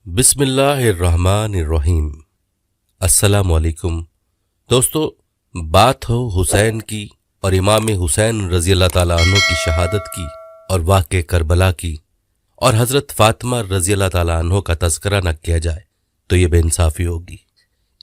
बिस्मिल्लाहिर्रहमानिर्रहीम। अस्सलाम वालेकुम। दोस्तों, बात हो हुसैन की और इमाम हुसैन रजी अल्लाह ताला अन्हु की शहादत की और वाक़े करबला की और हज़रत फ़ातिमा रजी अल्लाह ताला अन्हु का तज़किरा न किया जाए तो ये बेइंसाफ़ी होगी।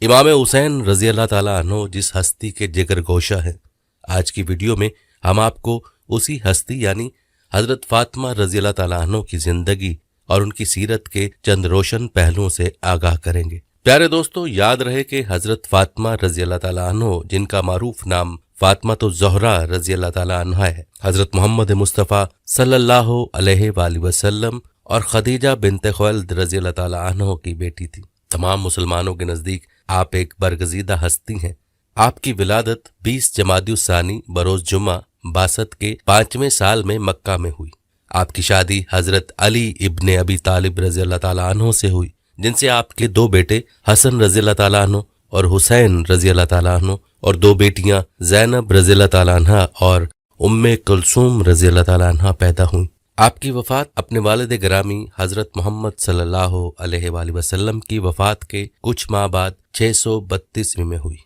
इमाम हुसैन रजी अल्लाह ताला अन्हु जिस हस्ती के जिगर गोशा हैं, आज की वीडियो में हम आपको उसी हस्ती यानी हज़रत फ़ातिमा रजी अल्लाह ताला अन्हु की ज़िंदगी और उनकी सीरत के चंद रोशन पहलुओं से आगाह करेंगे। प्यारे दोस्तों, याद रहे कि हज़रत फ़ातिमा रजी अल्लाह ताला अन्हु, जिनका मारूफ नाम फ़ातिमा तो ज़हरा रजी अल्लाह ताला अन्हा है, हज़रत मोहम्मद मुस्तफ़ा सल्लल्लाहु अलैहि वसल्लम और खदीजा बिनते खुवैलिद रजी अल्लाह ताला अन्हा की बेटी थी। तमाम मुसलमानों के नज़दीक आप एक बरगज़ीदा हस्ती हैं। आपकी विलादत 20 जमादियुस्सानी बरोज़ जुमा बासत के 5वें साल में मक्का में हुई। आपकी शादी हजरत अली इब्ने अबी तालिब रजी अल्लाह ताला अन्हु से हुई, जिनसे आपके दो बेटे हसन रजी अल्लाह ताला अन्हु और हुसैन रजी अल्लाह ताला अन्हु और दो बेटियां ज़ैनब रजी अल्लाह ताला अन्हा और उम्मे कुलसूम रजी अल्लाह ताला अन्हा पैदा हुई। आपकी वफात अपने वालिद गिरामी हजरत मोहम्मद सल्लल्लाहु अलैहि वसल्लम की वफात के कुछ माह बाद 632वीं में हुई।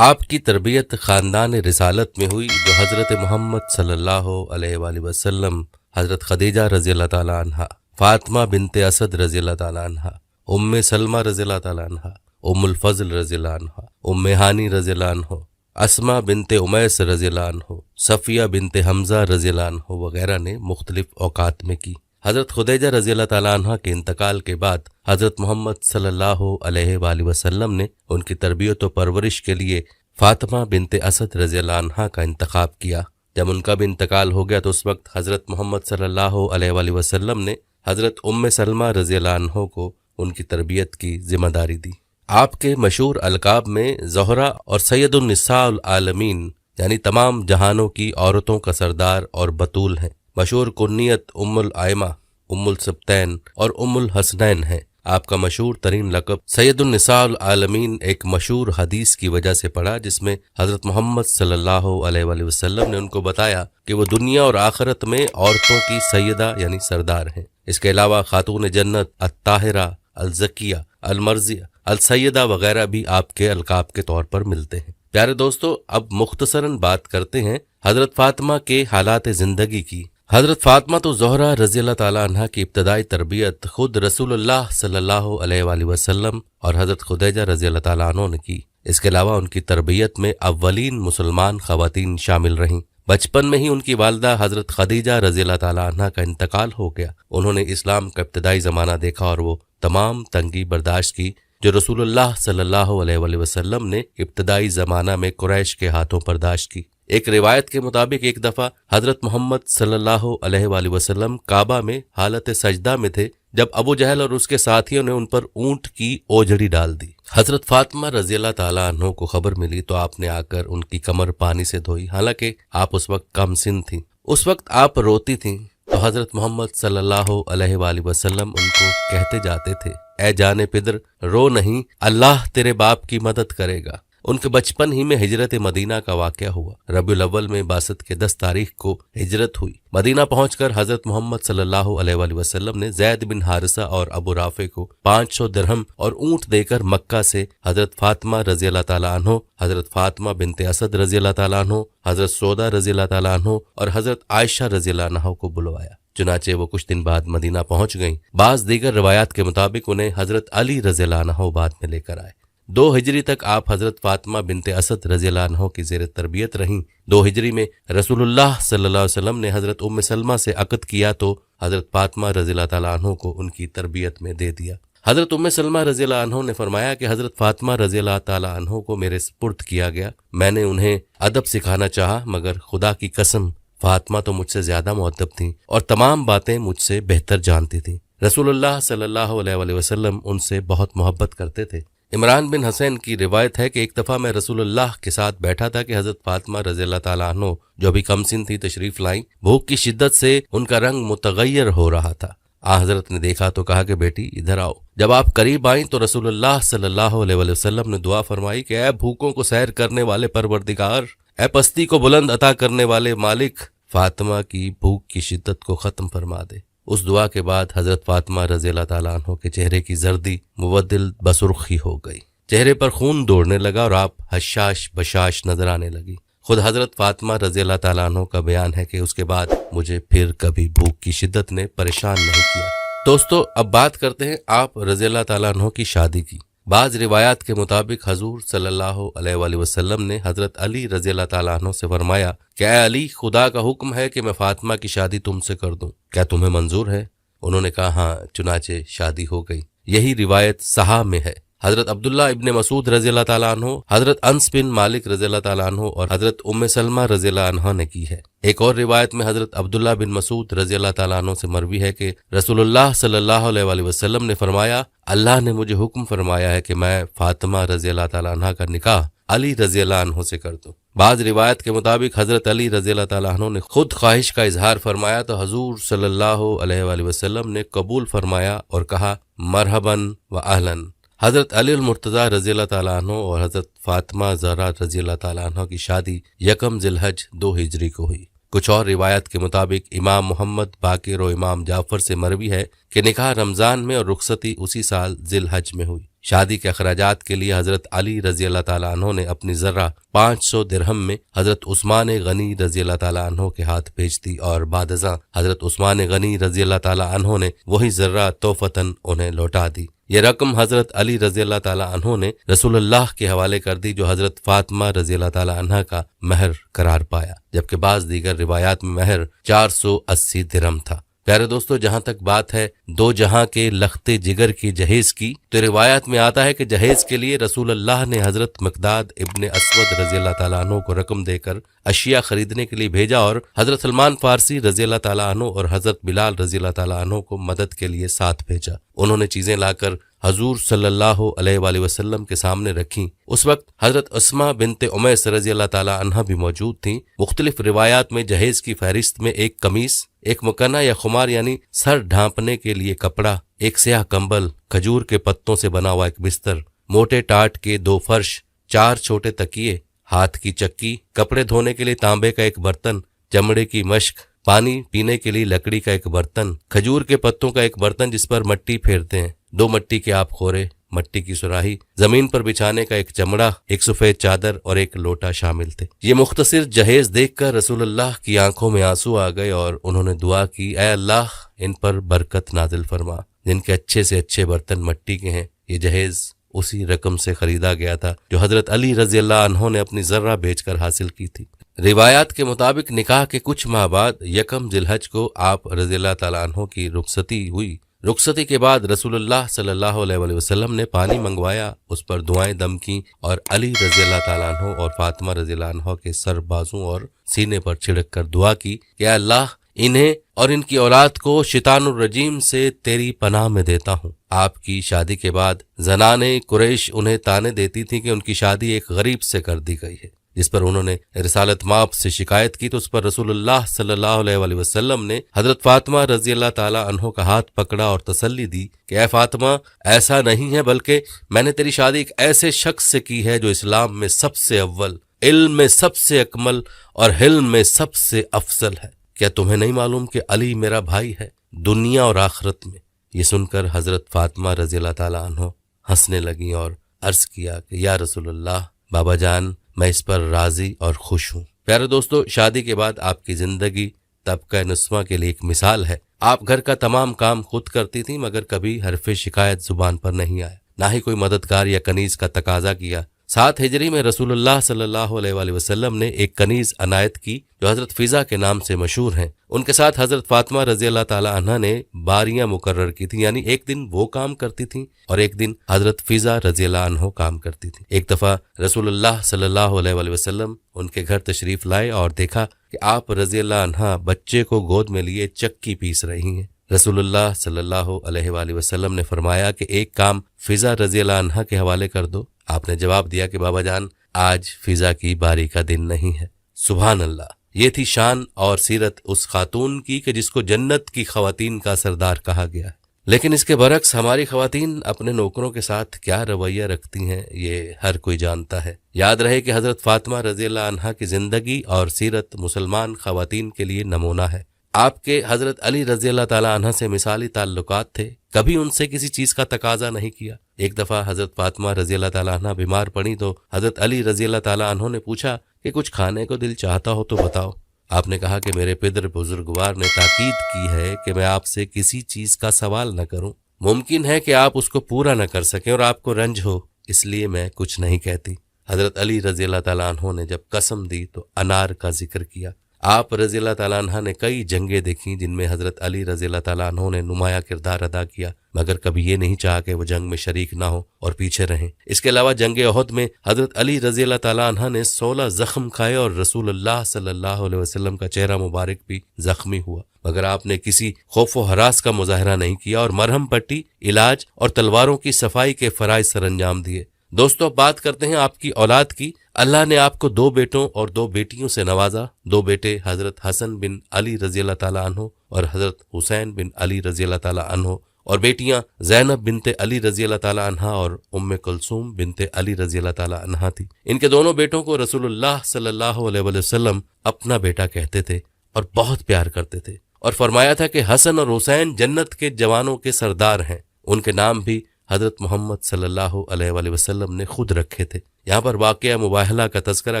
आपकी तरबियत खानदान रिसालत में हुई, जो हजरत मोहम्मद सल्लल्लाहु अलैहि वसल्लम, हजरत खदीजा रजी अल्लाह ताला अन्हा, फातिमा बिनते असद रजी अल्लाह ताला अन्हा, उम्मे सलमा रजी अल्लाह ताला अन्हा, उम्मुल फज़ल रजी अल्लाह अन्हा, उम्मे हानी रजी अल्लाह अन्हा, अस्मा बिनते उमैस रजी अल्लाह अन्हा, सफ़िया बिनते हमजा रजी अल्लाह अन्हा वगैरह ने मुख्तलिफ औकात में की। हजरत खुदैजा रजी अल्लाह ताला अन्हा के इंतकाल के बाद हजरत मोहम्मद सल्लल्लाहु अलैहि वसल्लम ने उनकी तरबियत व परवरिश के लिए फातिमा बिनते असद रजी अल्लाह अन्हा का इंतखाब किया। जब उनका भी इंतकाल हो गया तो उस वक्त हजरत मोहम्मद सल्लल्लाहु अलैहि वसल्लम ने हजरत उम्मे सलमा रजी अल्लाह अन्हा को उनकी तरबियत की जिम्मेदारी दी। आपके मशहूर अलकाब में ज़हरा और सैयदुन निसाउल आलमीन यानी तमाम जहानों की औरतों का सरदार और बतूल हैं। मशहूर कुन्नियत उम्मुल आयमा, उम्मुल सब्तैन और उम्मुल हसनैन है। आपका मशहूर तरीन लक़ब सैयदुन निसाउल आलमीन एक मशहूर हदीस की वजह से पड़ा, जिसमें हज़रत मोहम्मद सल्लल्लाहु अलैहि वसल्लम ने उनको बताया कि वो दुनिया और आखिरत में औरतों की सैयदा यानी सरदार हैं। इसके अलावा खातून जन्नत, अत्ताहिरा, अल-ज़किया, अल-मर्ज़िया, अल-सैयदा वगैरह भी आपके अलकाब के तौर पर मिलते हैं। प्यारे दोस्तों, अब मुख्तसरन बात करते हैं हज़रत फ़ातिमा के हालात ज़िंदगी की। हज़रत फ़ातिमा तो ज़हरा रज़ी अल्लाह ताला अन्हा की इब्तदाई तरबियत खुद रसूलुल्लाह सल्लल्लाहु अलैहि वसल्लम और हज़रत खुदैजा रज़ी अल्लाह ताला अन्हा ने की। इसके अलावा उनकी तरबियत में अव्वलीन मुसलमान ख़वातीन शामिल रहीं। बचपन में ही उनकी वालिदा हज़रत खदीजा रज़ी अल्लाह ताला अन्हा का इंतकाल हो गया। उन्होंने इस्लाम का इब्तदाई ज़माना देखा और वो तमाम तंगी बर्दाश्त की जो रसूलुल्लाह सल्लल्लाहु अलैहि वसल्लम ने इब्तदाई ज़माना में कुरैश के हाथों बर्दाश्त की। एक रिवायत के मुताबिक एक दफ़ा हज़रत मोहम्मद सल्लल्लाहु अलैहि वसल्लम काबा में हालत सजदा में थे, जब अबू जहल और उसके साथियों ने उन पर ऊंट की ओझड़ी डाल दी। हज़रत फ़ातिमा रज़ी अल्लाह ताला अन्हा को खबर मिली तो आपने आकर उनकी कमर पानी से धोई। हालांकि आप उस वक्त कम सिन थीं। उस वक्त आप रोती थीं तो हज़रत मोहम्मद सल्लल्लाहु अलैहि वसल्लम उनको कहते जाते थे, ए जाने पिदर रो नहीं, अल्लाह तेरे बाप की मदद करेगा। उनके बचपन ही में हिजरत मदीना का वाक़या हुआ। रबीउल अव्वल में बासत के 10 तारीख को हिजरत हुई। मदीना पहुंचकर हज़रत मोहम्मद सल्लल्लाहु अलैहि वसल्लम ने ज़ैद बिन हारिसा और अबू राफ़े को 500 दिरहम और ऊंट देकर मक्का से हज़रत फ़ातिमा रज़ी अल्लाह ताला अन्हा, हज़रत फ़ातिमा बिनते असद रज़ी अल्लाह ताला अन्हा, हज़रत सौदा रज़ी अल्लाह ताला अन्हा और हज़रत आयशा रज़ी अल्लाह अन्हा को बुलवाया। चुनाचे वो कुछ दिन बाद मदीना पहुंच गईं। बाज़ दीगर रवायात के मुताबिक उन्हें हज़रत अली रज़ी अल्लाह अन्हा बाद में लेकर आए। 2 हिजरी तक आप हज़रत फ़ातिमा बिनते असद रज़ी अल्लाह अन्हा की ज़ेर तरबियत रहीं। 2 हिजरी में रसूलुल्लाह सल्लल्लाहु अलैहि वसल्लम ने हज़रत उम्मे सलमा से अक़द किया तो हज़रत फ़ातिमा रज़ी अल्लाह ताला अन्हा को उनकी तरबियत में दे दिया। हज़रत उम्मे सलमा रज़ी अल्लाह अन्हा ने फरमाया कि हज़रत फ़ातिमा रज़ी अल्लाह ताला अन्हा को मेरे सुपुर्द किया गया। मैंने उन्हें अदब सिखाना चाहा, मगर खुदा की कसम फ़ातिमा तो मुझसे ज़्यादा मुअद्दब थीं और तमाम बातें मुझसे बेहतर जानती थीं। रसूलुल्लाह सल्लल्लाहु अलैहि वसल्लम उनसे बहुत मोहब्बत करते थे। इमरान बिन हसैन की रिवायत है कि एक दफ़ा मैं रसूलुल्लाह के साथ बैठा था कि हज़रत फ़ातिमा रज़ी अल्लाह ताला अन्हा जो भी कमसिन थी तशरीफ़ लाईं। भूख की शिद्दत से उनका रंग मुतगय्यर हो रहा था। हज़रत ने देखा तो कहा कि बेटी इधर आओ। जब आप करीब आईं तो रसूलुल्लाह सल्लल्लाहु अलैहि वसल्लम ने दुआ फरमाई कि ऐ भूखों को सैर करने वाले परवरदिगार, ऐ पस्ती को बुलंद अता करने वाले मालिक, फ़ातिमा की भूख की शिद्दत को ख़त्म फरमा दे। उस दुआ के बाद हजरत फातिमा रजी अल्लाह ताला अन्हो के चेहरे की जर्दी मुबद्दिल बसुर्खी हो गई, चेहरे पर खून दौड़ने लगा और आप हशाश बशाश नजर आने लगी। खुद हजरत फातिमा रजी अल्लाह ताला अन्हो का बयान है कि उसके बाद मुझे फिर कभी भूख की शिद्दत ने परेशान नहीं किया। दोस्तों, अब बात करते हैं आप रजी अल्लाह ताला अन्हो की शादी की। बाज रिवायात के मुताबिक हजूर सल्लल्लाहु अलैहि वसल्लम ने हजरत अली रजी अल्लाह ताला अन्हो से फरमाया कि ऐ अली, खुदा का हुक्म है कि मैं फातिमा की शादी तुमसे कर दूं, क्या तुम्हें मंजूर है? उन्होंने कहा हाँ, चुनाचे शादी हो गई। यही रिवायत सहा में है। हजरत अब्दुल्ला इब्ने मसूद रजी अल्लाह ताला अन्हो, हजरत अंस बिन मालिक रजी अल्लाह ताला अन्हो और हजरत उम्मे सलमा रजी अल्लाह अन्हा ने की है। एक और रिवायत में हजरत अब्दुल्ला बिन मसूद रजी अल्लाह ताला अन्हो से मरवी है कि रसूलुल्लाह सल्लल्लाहु अलैहि वसल्लम ने फरमाया, अल्लाह ने मुझे हुक्म फरमाया है कि मैं फातिमा रजी अल्लाह ताला अन्हा का निकाह अली रजी अल्लाह अन्हो से कर दूं। बाज रिवायत के मुताबिक हजरत अली रजी अल्लाह ताला अन्हो ने खुद ख्वाहिश का इजहार फरमाया तो हजूर सल्लल्लाहु अलैहि वसल्लम ने कबूल फरमाया और कहा मरहबन व अहलन। हजरत अली मुर्तज़ा रजी अल्लाह ताला अन्हो और हजरत फातिमा ज़हरा रजी अल्लाह ताला अन्हा की शादी यकम जिलहज 2 हिजरी को हुई। कुछ और रिवायत के मुताबिक इमाम मोहम्मद बाकिर और इमाम जाफर से मरवी है कि निकाह रमज़ान में और रुखसती उसी साल जिलहज में हुई। शादी के अखराजात के लिए हजरत अली रजी अल्लाह ताला अन्हो ने अपनी ज़र्रा 500 दिरहम में हजरत उस्मान गनी रजी अल्लाह ताला अन्हो के हाथ भेज दी और बादज़ां हजरत उस्मान गनी रजी अल्लाह ताला अन्हो ने वही ज़र्रा तोहफ़तन उन्हें लौटा दी। ये रकम हजरत अली रजी अल्लाह ताला अन्हो ने रसूलुल्लाह के हवाले कर दी, जो हजरत फातिमा रजी अल्लाह ताला अन्हा का महर करार पाया, जबकि बाज दीगर रिवायात में महर 480 दिरहम था। प्यारे दोस्तों, जहां तक बात है दो जहां के लख्ते जिगर की जहेज की, तो रिवायत में आता है कि जहेज के लिए रसूलुल्लाह ने हजरत मिक़दाद इब्ने अस्वद रजी अल्लाह ताला अन्हो को रकम देकर अशिया खरीदने के लिए भेजा और हजरत सलमान फारसी रजी अल्लाह ताला अन्हो और हजरत बिलाल रजी अल्लाह ताला अन्हो को मदद के लिए साथ भेजा। उन्होंने चीजें लाकर हजूर सल्लल्लाहु अलैहि वसल्लम के सामने रखी। उस वक्त हजरत अस्मा बिनते उमैस रजी अल्लाह ताला अन्हा भी मौजूद थीं। मुख्तलिफ रिवायात में जहेज की फहरिस्त में एक कमीज, एक मुकन्ना या खुमार यानी सर ढांपने के लिए कपड़ा, एक स्याह कंबल, खजूर के पत्तों से बना हुआ एक बिस्तर, मोटे टाट के 2 फर्श, 4 छोटे तकिए, हाथ की चक्की, कपड़े धोने के लिए तांबे का एक बर्तन, चमड़े की मश्क, पानी पीने के लिए लकड़ी का एक बर्तन, खजूर के पत्तों का एक बर्तन जिस पर मट्टी फेरते हैं, 2 मट्टी के आप खोरे, मट्टी की सुराही, जमीन पर बिछाने का एक चमड़ा, एक सफेद चादर और एक लोटा शामिल थे। ये मुख्तसिर जहेज देखकर रसूलुल्लाह की आंखों में आंसू आ गए और उन्होंने दुआ की, ऐ अल्लाह, इन पर बरकत नाजिल फरमा। जिनके अच्छे से अच्छे बर्तन मट्टी के हैं, ये जहेज उसी रकम से खरीदा गया था जो हजरत अली रजी अल्लाह अन्हो ने अपनी जर्रा बेचकर हासिल की थी। रिवायात के मुताबिक निकाह के कुछ माह बाद यकम जिलहज को आप रजी अल्लाह ताला अन्हो की रुखसती हुई। रुखसती के बाद रसूलुल्लाह सल्लल्लाहु अलैहि वसल्लम ने पानी मंगवाया, उस पर दुआएं दम की और अली रजी अल्लाह ताला अन्हो और फातिमा रजी अल्लाह अन्हा के सर, बाजू और सीने पर छिड़क कर दुआ की कि अल्लाह, इन्हें और इनकी औलाद को शैतानुर रजीम से तेरी पनाह में देता हूँ। आपकी शादी के बाद ज़नाने कुरैश उन्हें ताने देती थी कि उनकी शादी एक गरीब से कर दी गई है। जिस पर उन्होंने रिसालत माप से शिकायत की तो उस पर रसूलुल्लाह सल्लल्लाहु अलैहि वसल्लम ने हजरत फातिमा रजी अल्लाह ताला अन्हो का हाथ पकड़ा और तसल्ली दी कि ऐ फातिमा, ऐसा नहीं है, बल्कि मैंने तेरी शादी एक ऐसे शख्स से की है जो इस्लाम में सबसे अव्वल, इल्म में सबसे अकमल और हिल्म में सबसे अफजल है। क्या तुम्हें नहीं मालूम कि अली मेरा भाई है दुनिया और आखिरत में? ये सुनकर हजरत फातिमा रजी अल्लाह ताला अन्हो हंसने लगी और अर्ज किया कि या रसूलुल्लाह, बाबा जान, मैं इस पर राजी और खुश हूँ। प्यारे दोस्तों, शादी के बाद आपकी जिंदगी तबका नुस्वा के लिए एक मिसाल है। आप घर का तमाम काम खुद करती थी, मगर कभी हरफे शिकायत जुबान पर नहीं आया, ना ही कोई मददगार या कनीज का तकाजा किया। 7 हिजरी में रसूलुल्लाह सल्लल्लाहु अलैहि वसल्लम ने एक कनीज अनायत की जो हजरत फिजा के नाम से मशहूर हैं। उनके साथ हजरत फातिमा रजी अल्लाह ताला अन्हा ने बारियां मुकर्रर की थी, यानी एक दिन वो काम करती थी और एक दिन हजरत फिजा रजी अल्लाह अन्हो काम करती थी। एक दफा रसूलुल्लाह सल्लल्लाहु अलैहि वसल्लम उनके घर तशरीफ लाए और देखा कि आप रजी अल्लाह अन्हा बच्चे को गोद में लिए चक्की पीस रही हैं। रसूलुल्लाह सल्लल्लाहु अलैहि वसल्लम ने फरमाया कि एक काम फिजा रजी अल्लाह अन्हा के हवाले कर दो। आपने जवाब दिया कि बाबा जान, आज फिजा की बारी का दिन नहीं है। सुभान अल्लाह, ये थी शान और सीरत उस खातून की कि जिसको जन्नत की खवातीन का सरदार कहा गया है। लेकिन इसके बरक्स हमारी खवातीन अपने नौकरों के साथ क्या रवैया रखती हैं, ये हर कोई जानता है। याद रहे कि हजरत फातिमा रजी अल्लाह अन्हा की जिंदगी और सीरत मुसलमान खवातीन के लिए नमूना है। آپ کے حضرت علی رضی اللہ تعالیٰ عنہ سے مثالی تعلقات تھے، کبھی ان سے کسی چیز کا تقاضا نہیں کیا۔ ایک دفعہ حضرت فاطمہ رضی اللہ تعالیٰ عنہ بیمار پڑی تو حضرت علی رضی اللہ تعالیٰ عنہ نے پوچھا کہ کچھ کھانے کو دل چاہتا ہو تو بتاؤ۔ آپ نے کہا کہ میرے پدر بزرگوار نے تاکید کی ہے کہ میں آپ سے کسی چیز کا سوال نہ کروں، ممکن ہے کہ آپ اس کو پورا نہ کر سکیں اور آپ کو رنج ہو، اس لیے میں کچھ نہیں کہتی۔ حضرت علی رضی اللہ تعالیٰ عنہ نے جب قسم دی تو انار کا ذکر کیا۔ آپ رضی اللہ تعالیٰ عنہ نے کئی جنگیں دیکھیں جن میں حضرت علی رضی اللہ تعالیٰ عنہ نے نمایاں کردار ادا کیا، مگر کبھی یہ نہیں چاہا کہ وہ جنگ میں شریک نہ ہو اور پیچھے رہیں۔ اس کے علاوہ جنگ احد میں حضرت علی رضی اللہ تعالیٰ عنہ نے 16 زخم کھائے اور رسول اللہ صلی اللہ علیہ وسلم کا چہرہ مبارک بھی زخمی ہوا، مگر آپ نے کسی خوف و ہراس کا مظاہرہ نہیں کیا اور مرہم پٹی، علاج اور تلواروں کی صفائی کے فرائض سر انجام دیے۔ دوستو، اب بات کرتے ہیں آپ کی اولاد کی۔ اللہ نے آپ کو 2 بیٹوں اور 2 بیٹیوں سے نوازا۔ 2 بیٹے حضرت حسن بن علی رضی اللہ تعالیٰ عنہ اور حضرت حسین بن علی رضی اللہ تعالیٰ عنہ، اور بیٹیاں زینب بنت علی رضی اللہ تعالیٰ عنہ اور ام کلثوم بنت علی رضی اللہ تعالیٰ عنہ تھی۔ ان کے دونوں بیٹوں کو رسول اللہ صلی اللہ علیہ وسلم اپنا بیٹا کہتے تھے اور بہت پیار کرتے تھے، اور فرمایا تھا کہ حسن اور حسین جنت کے جوانوں کے سردار ہیں۔ ان کے نام بھی حضرت محمد صلی اللہ علیہ وآلہ وسلم نے خود رکھے تھے۔ یہاں پر واقعہ مباہلہ کا تذکرہ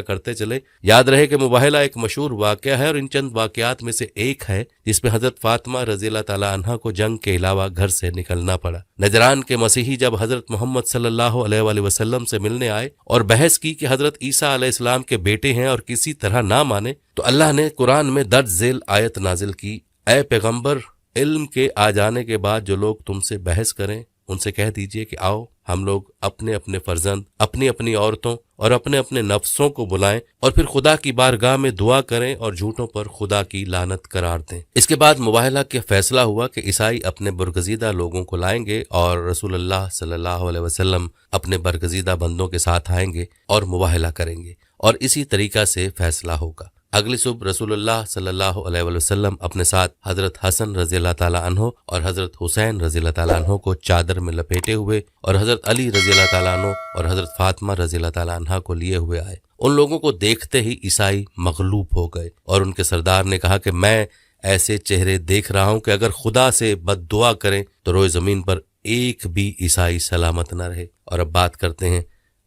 کرتے چلے، یاد رہے کہ مباہلہ ایک مشہور واقعہ ہے اور ان چند واقعات میں سے ایک ہے جس میں حضرت فاطمہ رضی اللہ تعالیٰ عنہ کو جنگ کے علاوہ گھر سے نکلنا پڑا۔ نجران کے مسیحی جب حضرت محمد صلی اللہ علیہ وآلہ وسلم سے ملنے آئے اور بحث کی کہ حضرت عیسیٰ علیہ السلام کے بیٹے ہیں اور کسی طرح نہ مانے، تو اللہ نے قرآن میں درج ذیل آیت نازل کی، اے پیغمبر، علم کے آ جانے کے بعد جو لوگ تم سے بحث کریں ان سے کہہ دیجئے کہ آؤ ہم لوگ اپنے اپنے فرزند، اپنی اپنی عورتوں اور اپنے اپنے نفسوں کو بلائیں اور پھر خدا کی بارگاہ میں دعا کریں اور جھوٹوں پر خدا کی لعنت قرار دیں۔ اس کے بعد مباہلہ کا فیصلہ ہوا کہ عیسائی اپنے برگزیدہ لوگوں کو لائیں گے اور رسول اللہ صلی اللہ علیہ وسلم اپنے برگزیدہ بندوں کے ساتھ آئیں گے اور مباہلہ کریں گے، اور اسی طریقہ سے فیصلہ ہوگا۔ اگلی صبح رسول اللہ صلی اللہ علیہ وسلم اپنے ساتھ حضرت حسن رضی اللہ تعالیٰ عنہ اور حضرت حسین رضی اللہ تعالیٰ عنہ کو چادر میں لپیٹے ہوئے اور حضرت علی رضی اللہ تعالیٰ عنہ اور حضرت فاطمہ رضی اللہ تعالیٰ عنہ کو لیے ہوئے آئے۔ ان لوگوں کو دیکھتے ہی عیسائی مغلوب ہو گئے اور ان کے سردار نے کہا کہ میں ایسے چہرے دیکھ رہا ہوں کہ اگر خدا سے بد دعا کریں تو روئے زمین پر ایک بھی عیسائی سلامت نہ رہے۔ اور اب بات کرتے ہیں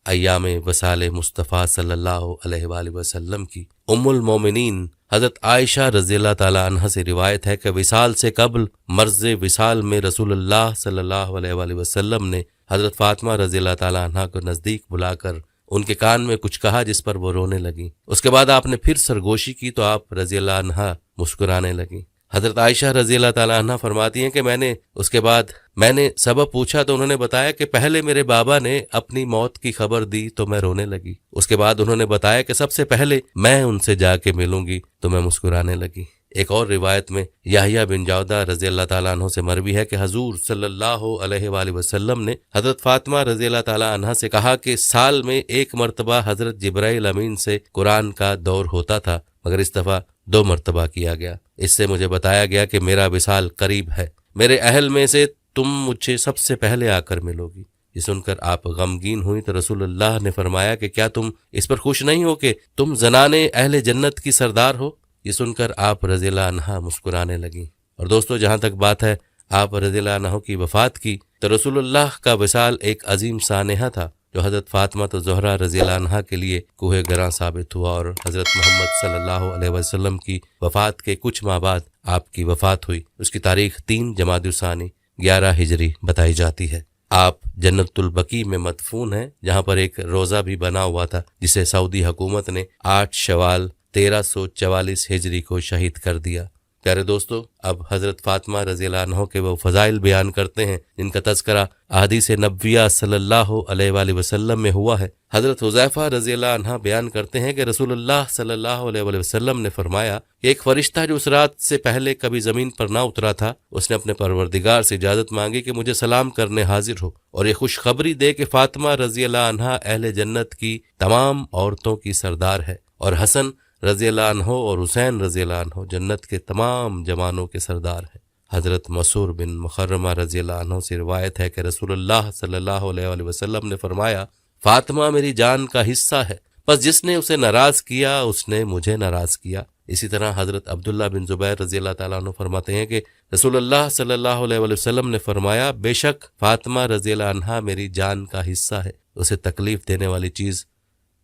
ایام وصال مصطفیٰ صلی اللہ علیہ وآلہ وسلم کی۔ ام المومنین حضرت عائشہ رضی اللہ تعالیٰ عنہ سے روایت ہے کہ وصال سے قبل مرض وصال میں رسول اللہ صلی اللہ علیہ وآلہ وسلم نے حضرت فاطمہ رضی اللہ تعالیٰ عنہ کو نزدیک بلا کر ان کے کان میں کچھ کہا جس پر وہ رونے لگیں۔ اس کے بعد آپ نے پھر سرگوشی کی تو آپ رضی اللہ عنہ مسکرانے لگیں۔ حضرت عائشہ رضی اللہ تعالیٰ عنہ فرماتی ہیں کہ میں نے سبب پوچھا تو انہوں نے بتایا کہ پہلے میرے بابا نے اپنی موت کی خبر دی تو میں رونے لگی، اس کے بعد انہوں نے بتایا کہ سب سے پہلے میں ان سے جا کے ملوں گی تو میں مسکرانے لگی۔ ایک اور روایت میں یحییٰ بن جودہ رضی اللہ تعالیٰ عنہ سے مروی ہے کہ حضور صلی اللہ علیہ وآلہ وسلم نے حضرت فاطمہ رضی اللہ تعالیٰ عنہ سے کہا کہ سال میں ایک مرتبہ حضرت جبرائیل امین سے قرآن کا دور ہوتا تھا، مگر اس دفعہ 2 مرتبہ کیا گیا۔ اس سے مجھے بتایا گیا کہ میرا وصال قریب ہے، میرے اہل میں سے تم مجھے سب سے پہلے آ کر ملو گی۔ یہ سن کر آپ غمگین ہوئی تو رسول اللہ نے فرمایا کہ کیا تم اس پر خوش نہیں ہو کہ تم زنانے اہل جنت کی سردار ہو؟ یہ سن کر آپ رضی اللہ عنہ مسکرانے لگیں۔ اور دوستو، جہاں تک بات ہے آپ رضی اللہ عنہ کی وفات کی تو رسول اللہ کا وصال ایک عظیم سانحہ تھا جو حضرت فاطمہ زہرا رضی اللہ عنہا کے لیے کوہ گراں ثابت ہوا، اور حضرت محمد صلی اللہ علیہ وسلم کی وفات کے کچھ ماہ بعد آپ کی وفات ہوئی۔ اس کی تاریخ 3 جمادی الثانی 11 ہجری بتائی جاتی ہے۔ آپ جنت البقیع میں مدفون ہیں، جہاں پر ایک روضہ بھی بنا ہوا تھا جسے سعودی حکومت نے 8 شوال 1344 ہجری کو شہید کر دیا۔ پیارے دوستو، اب حضرت فاطمہ رضی اللہ عنہ کے وہ فضائل بیان کرتے ہیں جن کا تذکرہ احادیث نبویہ صلی اللہ علیہ وآلہ وسلم میں ہوا ہے۔ حضرت حذیفہ رضی اللہ عنہ بیان کرتے ہیں کہ رسول اللہ صلی اللہ علیہ وآلہ وسلم نے فرمایا کہ ایک فرشتہ جو اس رات سے پہلے کبھی زمین پر نہ اترا تھا، اس نے اپنے پروردگار سے اجازت مانگی کہ مجھے سلام کرنے حاضر ہو اور یہ خوشخبری دے کہ فاطمہ رضی اللہ عنہ اہل جنت کی تمام عورتوں کی سردار ہے، اور حسن رضی اللہ عنہ اور حسین رضی اللہ عنہ جنت کے تمام جوانوں کے سردار ہیں۔ حضرت مسعود بن مخرمہ رضی اللہ عنہ سے روایت ہے کہ رسول اللہ صلی اللہ علیہ وآلہ وسلم نے فرمایا، فاطمہ میری جان کا حصہ ہے، بس جس نے اسے ناراض کیا اس نے مجھے ناراض کیا۔ اسی طرح حضرت عبداللہ بن زبیر رضی اللہ تعالیٰ عنہ فرماتے ہیں کہ رسول اللہ صلی اللہ علیہ وآلہ وسلم نے فرمایا، بے شک فاطمہ رضی اللہ عنہا میری جان کا حصہ ہے، اسے تکلیف دینے والی چیز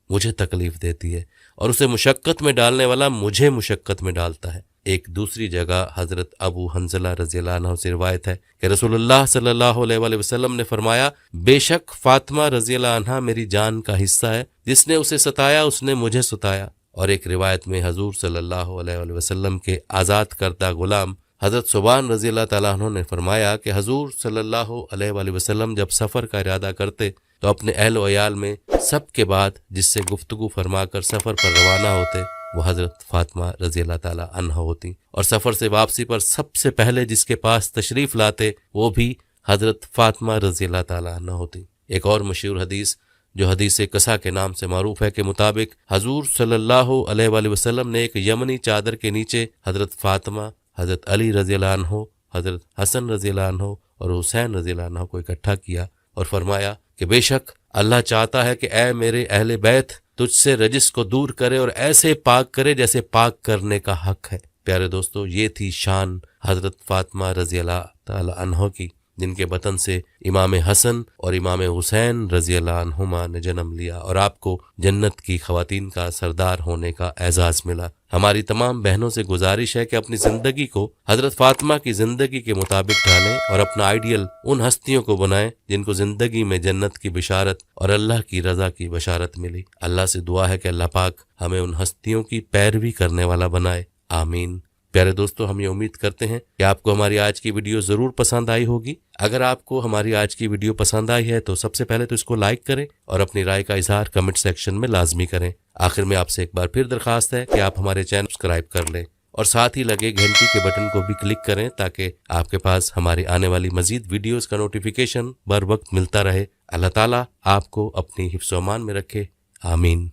مجھے تکلیف دیتی ہے اور اسے مشقت میں ڈالنے والا مجھے مشقت میں ڈالتا ہے۔ ایک دوسری جگہ حضرت ابو حنظلہ رضی اللہ عنہ سے روایت ہے کہ رسول اللہ صلی اللہ علیہ وآلہ وسلم نے فرمایا، بے شک فاطمہ رضی اللہ عنہا میری جان کا حصہ ہے، جس نے اسے ستایا اس نے مجھے ستایا۔ اور ایک روایت میں حضور صلی اللہ علیہ وآلہ وسلم کے آزاد کردہ غلام حضرت ثوبان رضی اللہ تعالیٰ عنہ نے فرمایا کہ حضور صلی اللہ علیہ وآلہ وسلم جب سفر کا ارادہ کرتے تو اپنے اہل و عیال میں سب کے بعد جس سے گفتگو فرما کر سفر پر روانہ ہوتے وہ حضرت فاطمہ رضی اللہ تعالیٰ عنہ ہوتی، اور سفر سے واپسی پر سب سے پہلے جس کے پاس تشریف لاتے وہ بھی حضرت فاطمہ رضی اللہ تعالیٰ عنہ ہوتی۔ ایک اور مشہور حدیث جو حدیث قصہ کے نام سے معروف ہے کے مطابق حضور صلی اللہ علیہ وآلہ وسلم نے ایک یمنی چادر کے نیچے حضرت فاطمہ، حضرت علی رضی اللہ عنہ، حضرت حسن رضی اللہ عنہ اور حسین رضی اللہ عنہ کو اکٹھا کیا اور فرمایا کہ بے شک اللہ چاہتا ہے کہ اے میرے اہل بیت تجھ سے رجس کو دور کرے اور ایسے پاک کرے جیسے پاک کرنے کا حق ہے۔ پیارے دوستو، یہ تھی شان حضرت فاطمہ رضی اللہ تعالی عنہ کی، جن کے بطن سے امام حسن اور امام حسین رضی اللہ عنہما نے جنم لیا اور آپ کو جنت کی خواتین کا سردار ہونے کا اعزاز ملا۔ ہماری تمام بہنوں سے گزارش ہے کہ اپنی زندگی کو حضرت فاطمہ کی زندگی کے مطابق ڈھالیں اور اپنا آئیڈیل ان ہستیوں کو بنائیں جن کو زندگی میں جنت کی بشارت اور اللہ کی رضا کی بشارت ملی۔ اللہ سے دعا ہے کہ اللہ پاک ہمیں ان ہستیوں کی پیروی کرنے والا بنائے، آمین۔ پیارے دوستو، ہم یہ امید کرتے ہیں کہ آپ کو ہماری آج کی ویڈیو ضرور پسند آئی ہوگی۔ اگر آپ کو ہماری آج کی ویڈیو پسند آئی ہے تو سب سے پہلے تو اس کو لائک کریں اور اپنی رائے کا اظہار کمنٹ سیکشن میں لازمی کریں۔ آخر میں آپ سے ایک بار پھر درخواست ہے کہ آپ ہمارے چینل سبسکرائب کر لیں اور ساتھ ہی لگے گھنٹی کے بٹن کو بھی کلک کریں تاکہ آپ کے پاس ہماری آنے والی مزید ویڈیوز کا نوٹیفیکیشن بر وقت ملتا رہے۔ اللہ تعالیٰ آپ کو اپنی حفظ و امان میں رکھے، آمین۔